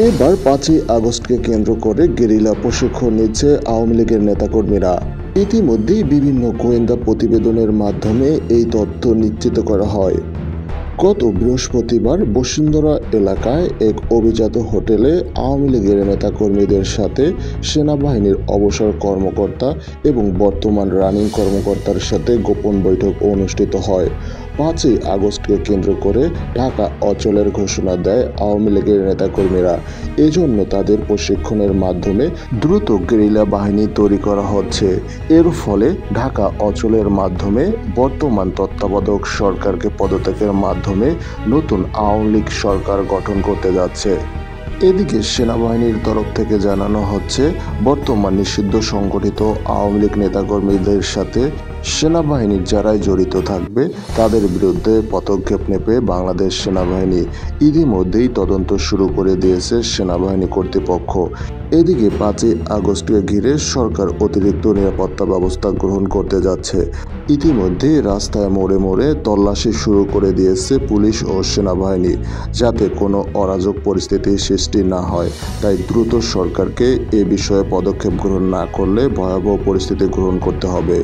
এবার 5ই আগস্টকে কেন্দ্র করে গেরিলা প্রশিক্ষণ নিচ্ছে আওয়ামী লীগের নেতাকর্মীরা। ইতিমধ্যেই বিভিন্ন গোয়েন্দা প্রতিবেদনের মাধ্যমে এই তথ্য নিশ্চিত করা হয়। গত বৃহস্পতিবার বসুন্ধরা এলাকায় এক অভিজাত হোটেলে আওয়ামী লীগের নেতাকর্মীদের সাথে সেনাবাহিনীর অবসর কর্মকর্তা এবং বর্তমান রানিং কর্মকর্তার সাথে গোপন বৈঠক অনুষ্ঠিত হয়। 5ই আগস্টকে কেন্দ্র করে ঢাকা অচলের ঘোষণা দেয় আওয়ামী লীগের নেতাকর্মীরা। এজন্য তাদের প্রশিক্ষণের মাধ্যমে দ্রুত গেরিলা বাহিনী তৈরি করা হচ্ছে। এর ফলে ঢাকা অচলের মাধ্যমে বর্তমান তত্ত্বাবধায়ক সরকারকে পদত্যাগের মাধ্যমে নতুন আওয়ামী লীগ সরকার গঠন করতে যাচ্ছে। এদিকে সেনাবাহিনীর তরফ থেকে জানানো হচ্ছে, বর্তমান নিষিদ্ধ সংগঠিত আওয়ামী লীগ নেতাকর্মীদের সাথে সেনাবাহিনীর যারাই জড়িত থাকবে তাদের বিরুদ্ধে পদক্ষেপ নেবে বাংলাদেশ সেনাবাহিনী। ইতিমধ্যেই তদন্ত শুরু করে দিয়েছে সেনাবাহিনী কর্তৃপক্ষ। এদিকে 5ই আগস্টকে ঘিরে সরকার অতিরিক্ত নিরাপত্তা ব্যবস্থা গ্রহণ করতে যাচ্ছে। ইতিমধ্যে রাস্তায় মোড়ে মোড়ে তল্লাশি শুরু করে দিয়েছে পুলিশ ও সেনাবাহিনী, যাতে কোনো অরাজক পরিস্থিতির সৃষ্টি না হয়। তাই দ্রুত সরকারকে এ বিষয়ে পদক্ষেপ গ্রহণ না করলে ভয়াবহ পরিস্থিতি গ্রহণ করতে হবে।